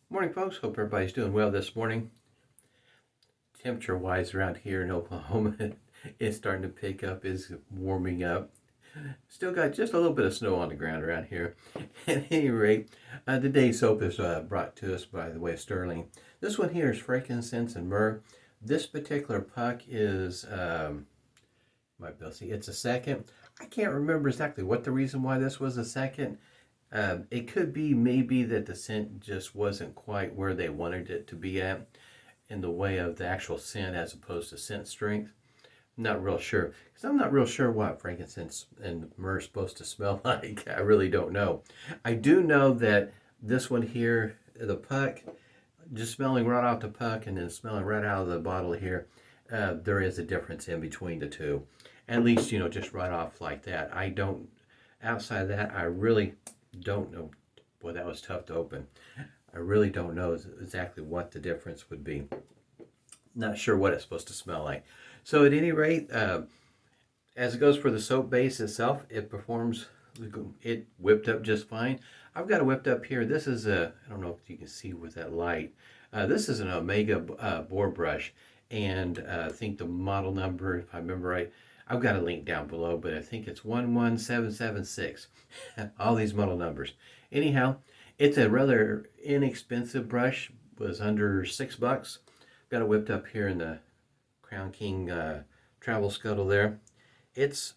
Morning, folks. Hope everybody's doing well this morning. Temperature-wise around here in Oklahoma, it's starting to pick up, is warming up. Still got just a little bit of snow on the ground around here. At any rate, today's soap is brought to us by the way of Stirling. This one here is Frankincense and Myrrh. This particular puck is, might be able to see, it's a second. I can't remember exactly what the reason why this was a second. It could be maybe that the scent just wasn't quite where they wanted it to be at in the way of the actual scent as opposed to scent strength. Not real sure, because I'm not real sure what frankincense and myrrh is supposed to smell like. I really don't know. I do know that this one here, the puck, just smelling right out the puck and then smelling right out of the bottle here, there is a difference in between the two. At least, just right off like that. Outside of that, I really don't know. Boy, that was tough to open. I really don't know exactly what the difference would be. Not sure what it's supposed to smell like. So at any rate, as it goes for the soap base itself, it whipped up just fine. I've got it whipped up here. This is I don't know if you can see with that light. This is an Omega boar brush, and I think the model number, if I remember right, I've got a link down below, but I think it's 11776. All these model numbers. Anyhow, it's a rather inexpensive brush. Was under $6. Got it whipped up here in the Crown King travel scuttle there. It's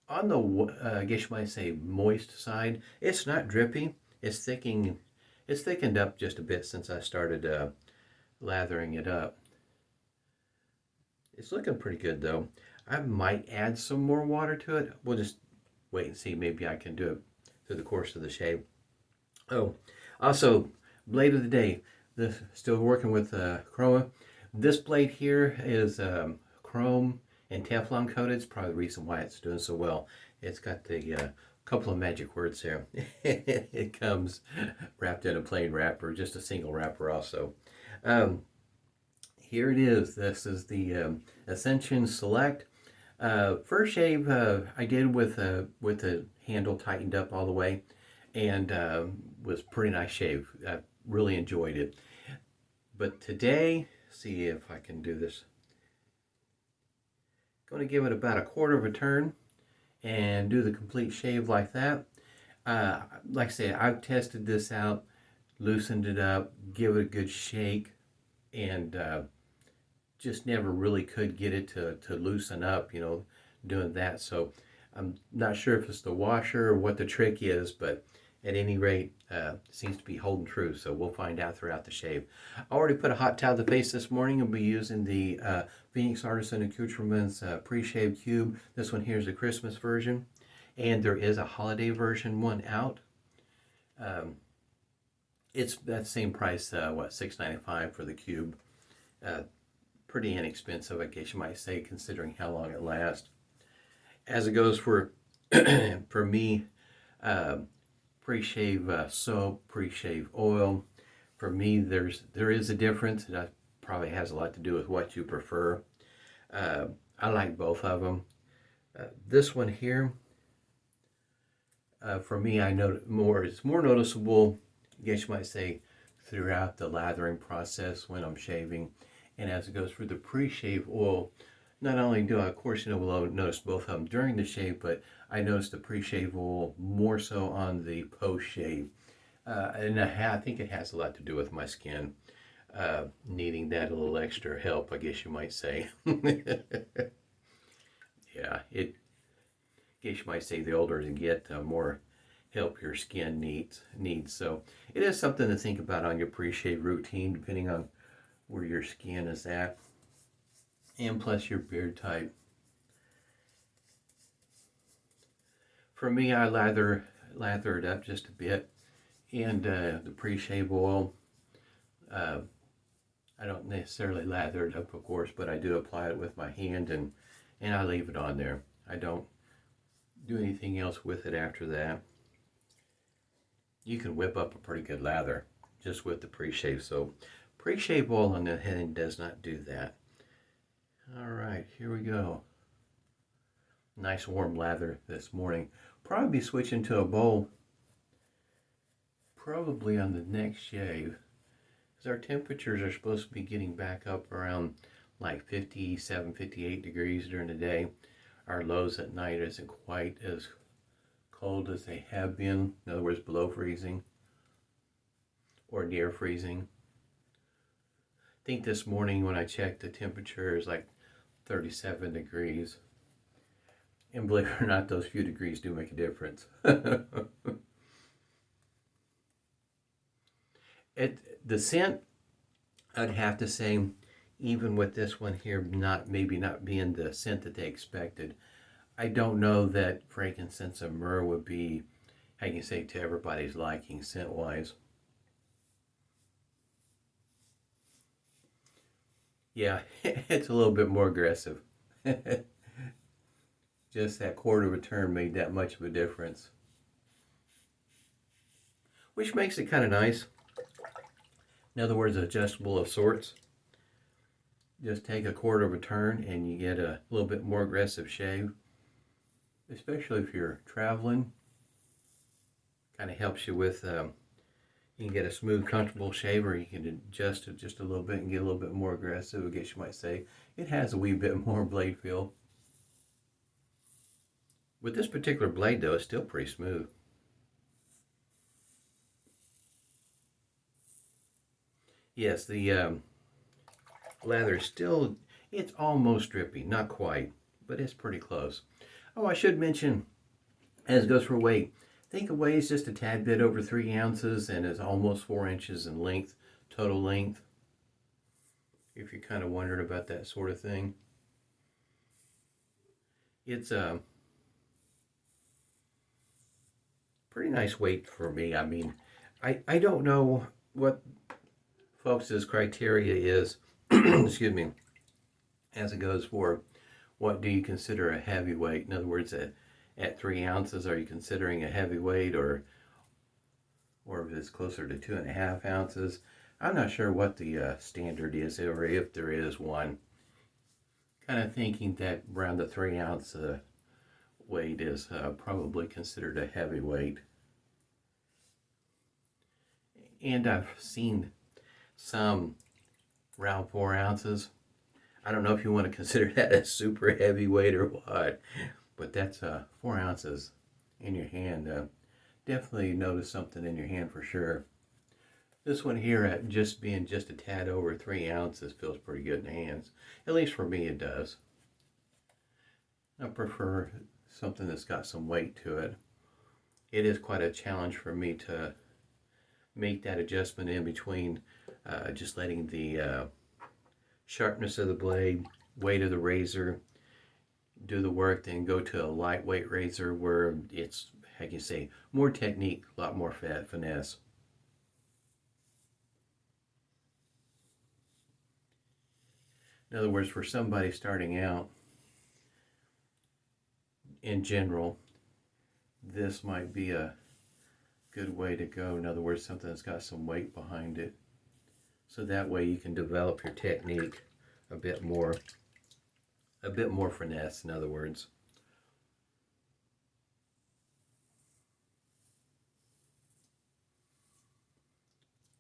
on the, I guess you might say, moist side. It's not drippy. It's thickened up just a bit since I started lathering it up. It's looking pretty good though. I might add some more water to it. We'll just wait and see. Maybe I can do it through the course of the shave. Oh, also, blade of the day. Still working with Croma. This blade here is chrome and Teflon coated. It's probably the reason why it's doing so well. It's got the couple of magic words here. It comes wrapped in a plain wrapper, just a single wrapper also. Here it is. This is the Ascension Select. First shave I did with the handle tightened up all the way, and was pretty nice shave. I really enjoyed it. But today, see if I can do this. Going to give it about a quarter of a turn and do the complete shave like that. Like I say, I've tested this out, loosened it up, give it a good shake, and just never really could get it to loosen up, doing that. So I'm not sure if it's the washer or what the trick is, but at any rate, seems to be holding true, so we'll find out throughout the shave. I already put a hot towel to the face this morning. I'll be using the Phoenix Artisan Accoutrements Preshave Cube. This one here is the Christmas version, and there is a holiday version one out. It's that same price, $6.95 for the cube. Pretty inexpensive, I guess you might say, considering how long it lasts. As it goes for for me, pre-shave soap, pre-shave oil. For me, there is a difference. That probably has a lot to do with what you prefer. I like both of them. This one here, for me, I know it's more noticeable, I guess you might say, throughout the lathering process when I'm shaving. And as it goes through the pre-shave oil, not only do I, of course, will notice both of them during the shave, but I notice the pre-shave oil more so on the post-shave. And I think it has a lot to do with my skin needing that a little extra help, I guess you might say. Yeah, I guess you might say the older you get, the more help your skin needs. So it is something to think about on your pre-shave routine, depending on where your skin is at, and plus your beard type. For me, I lather it up just a bit, and the pre-shave oil, I don't necessarily lather it up, of course, but I do apply it with my hand, and I leave it on there. I don't do anything else with it after that. You can whip up a pretty good lather just with the pre-shave soap. Pre-shave oil on the head does not do that. All right, here we go. Nice warm lather this morning. Probably be switching to a bowl probably on the next shave. because our temperatures are supposed to be getting back up around like 57, 58 degrees during the day. Our lows at night isn't quite as cold as they have been. In other words, below freezing or near freezing. I think this morning when I checked, the temperature is like 37 degrees. And believe it or not, those few degrees do make a difference. The scent, I'd have to say, even with this one here maybe not being the scent that they expected, I don't know that Frankincense Myrrh would be, how you say, to everybody's liking scent-wise. Yeah, it's a little bit more aggressive. Just that quarter of a turn made that much of a difference. Which makes it kind of nice. In other words, adjustable of sorts. Just take a quarter of a turn and you get a little bit more aggressive shave. Especially if you're traveling. Kind of helps you with, you can get a smooth, comfortable shave, or you can adjust it just a little bit and get a little bit more aggressive. I guess you might say it has a wee bit more blade feel. With this particular blade though, it's still pretty smooth. Yes, the lather is still, it's almost drippy, not quite, but it's pretty close. Oh, I should mention, as it goes for weight, I think it weighs just a tad bit over 3 ounces and is almost 4 inches in length, total length. If you're kind of wondering about that sort of thing. It's a pretty nice weight for me. I mean, I don't know what folks' criteria is, excuse me, as it goes for what do you consider a heavyweight. In other words, at 3 ounces, are you considering a heavyweight, or if it's closer to 2.5 ounces? I'm not sure what the standard is, or if there is one. Kind of thinking that around the 3 ounce weight is probably considered a heavyweight. And I've seen some around 4 ounces. I don't know if you want to consider that a super heavyweight or what, but that's 4 ounces in your hand. Definitely notice something in your hand for sure. This one here, at just being just a tad over 3 ounces, feels pretty good in the hands. At least for me, it does. I prefer something that's got some weight to it. It is quite a challenge for me to make that adjustment in between just letting the sharpness of the blade, weight of the razor do the work, then go to a lightweight razor where it's, how can you say, more technique, a lot more finesse. In other words, for somebody starting out, in general, this might be a good way to go. In other words, something that's got some weight behind it. So that way you can develop your technique a bit more finesse, in other words.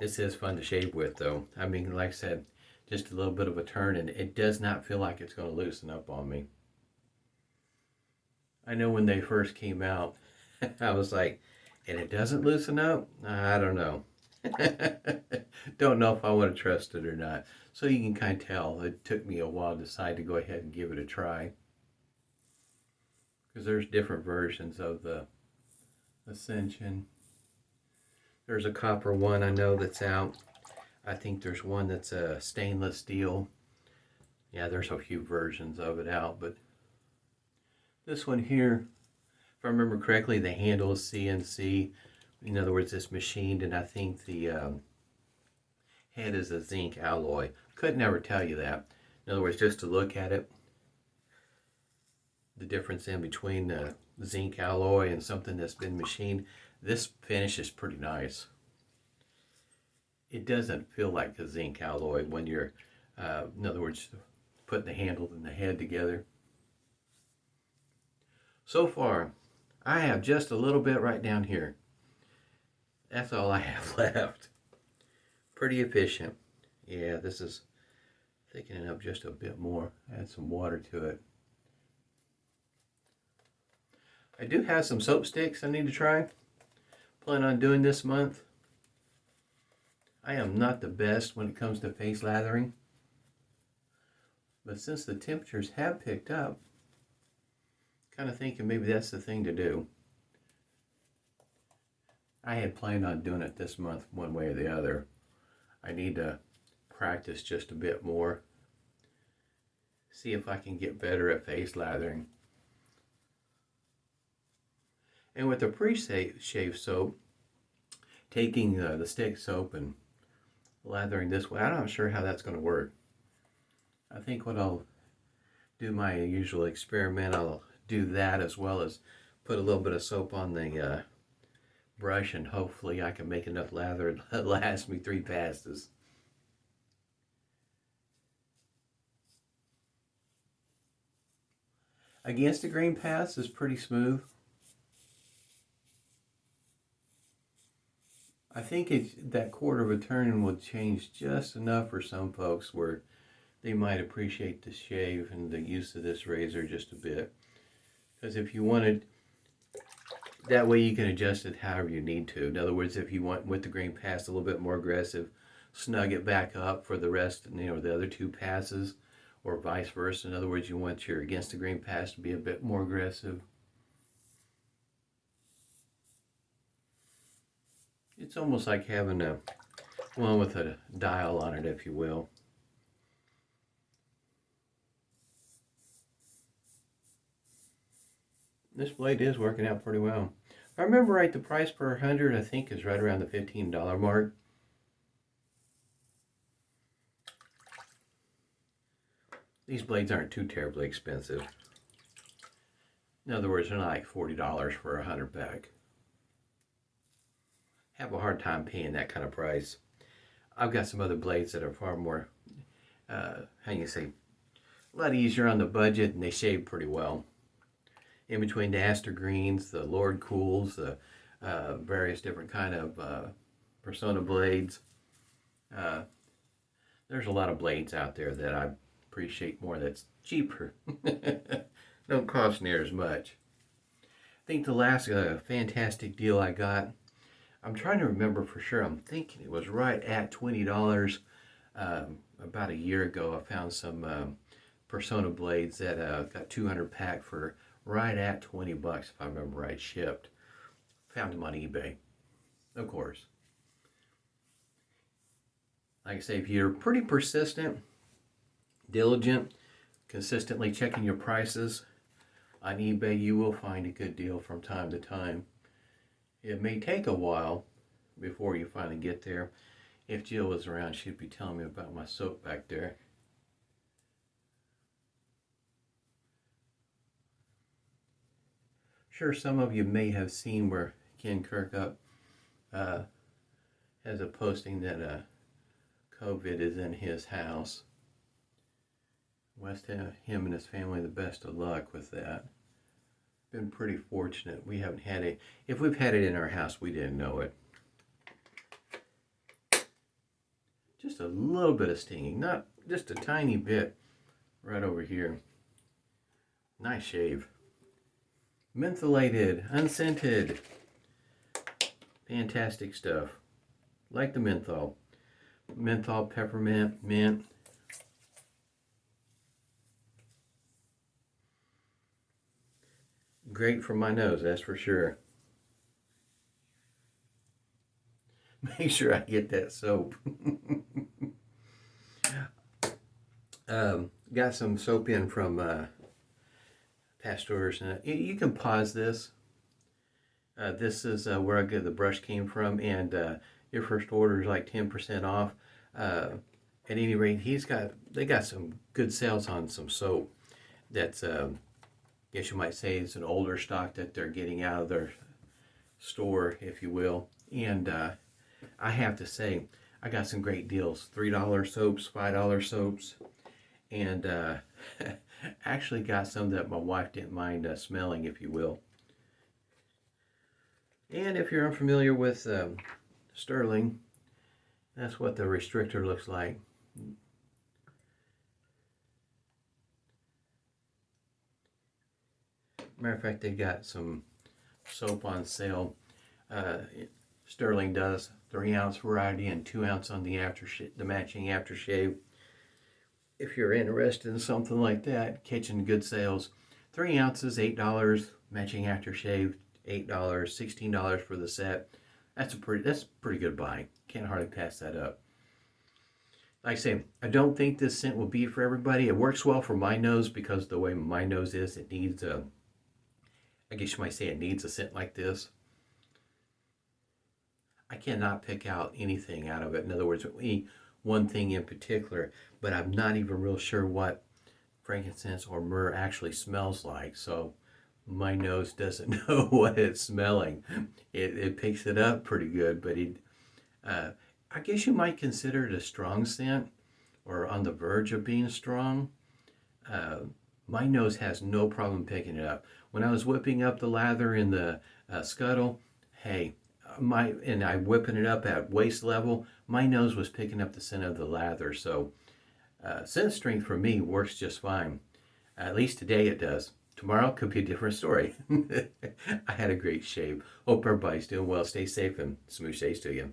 This is fun to shave with though. I mean, like I said, just a little bit of a turn and it does not feel like it's going to loosen up on me. I know when they first came out, I was like, and it doesn't loosen up? I don't know. Don't know if I want to trust it or not. So you can kind of tell it took me a while to decide to go ahead and give it a try. Because there's different versions of the Ascension. There's a copper one I know that's out. I think there's one that's a stainless steel. Yeah, there's a few versions of it out, but this one here, if I remember correctly, the handle is CNC. In other words, it's machined, and I think the head is a zinc alloy. Could never tell you that. In other words, just to look at it, the difference in between the zinc alloy and something that's been machined, this finish is pretty nice. It doesn't feel like a zinc alloy when you're, in other words, putting the handle and the head together. So far, I have just a little bit right down here. That's all I have left. pretty efficient. Yeah, this is thickening up just a bit more. Add some water to it. I do have some soap sticks I need to try. Plan on doing this month. I am not the best when it comes to face lathering, but since the temperatures have picked up, kind of thinking maybe that's the thing to do. I had planned on doing it this month one way or the other. I need to practice just a bit more. See if I can get better at face lathering. And with the Preshave soap, taking the stick soap and lathering this way, I'm not sure how that's going to work. I think what I'll do, my usual experiment, I'll do that as well as put a little bit of soap on the brush, and hopefully I can make enough lather to last me 3 passes. Against the grain pass is pretty smooth. I think that quarter of a turn will change just enough for some folks where they might appreciate the shave and the use of this razor just a bit. Because if you wanted, that way you can adjust it however you need to. In other words, if you want with the grain pass a little bit more aggressive, snug it back up for the rest, the other 2 passes, or vice versa. In other words, you want your against the grain pass to be a bit more aggressive. It's almost like having one with a dial on it, if you will. This blade is working out pretty well. If I remember right, the price per 100 I think is right around the $15 mark. These blades aren't too terribly expensive. In other words, they're not like $40 for a 100 pack. Have a hard time paying that kind of price. I've got some other blades that are far more, a lot easier on the budget, and they shave pretty well. In between the Aster Greens, the Lord Cools, the various different kind of Persona blades. There's a lot of blades out there that I appreciate more that's cheaper. Don't cost near as much. I think the last fantastic deal I got, I'm trying to remember for sure, I'm thinking it was right at $20. About a year ago, I found some Persona blades that got 200 pack for right at 20 bucks, if I remember right, shipped. Found them on eBay, of course. Like I say, if you're pretty persistent, diligent, consistently checking your prices on eBay, you will find a good deal from time to time. It may take a while before you finally get there. If Jill was around, she'd be telling me about my soap back there. Sure, some of you may have seen where Ken Kirkup has a posting that COVID is in his house. Wish him and his family the best of luck with that. Been pretty fortunate. We haven't had it. If we've had it in our house, we didn't know it. Just a little bit of stinging, not just a tiny bit right over here. Nice shave. Mentholated, unscented. Fantastic stuff. Like the menthol. Menthol, peppermint, mint. Great for my nose, that's for sure. Make sure I get that soap. Got some soap in from Pasteur's. You can pause this. This is where I get the brush came from, and your first order is like 10% off. At any rate, they got some good sales on some soap. That's guess you might say it's an older stock that they're getting out of their store, if you will. And I have to say, I got some great deals. $3 soaps, $5 soaps, and actually got some that my wife didn't mind smelling, if you will. And if you're unfamiliar with Stirling, That's what the restrictor looks like. Matter of fact, they got some soap on sale. Stirling does 3-ounce variety and 2-ounce on the aftershave, the matching aftershave. If you're interested in something like that, catching good sales. 3 ounces, $8. Matching aftershave, $8. $16 for the set. That's a pretty good buy. Can't hardly pass that up. Like I say, I don't think this scent will be for everybody. It works well for my nose because the way my nose is, it needs a, I guess you might say it needs a scent like this. I cannot pick out anything out of it. In other words, any one thing in particular, but I'm not even real sure what frankincense or myrrh actually smells like. So my nose doesn't know what it's smelling. It picks it up pretty good, but I guess you might consider it a strong scent or on the verge of being strong. My nose has no problem picking it up. When I was whipping up the lather in the scuttle, hey, and I whipping it up at waist level, my nose was picking up the scent of the lather. So scent strength for me works just fine. At least today it does. Tomorrow could be a different story. I had a great shave. Hope everybody's doing well. Stay safe and smooth shades to you.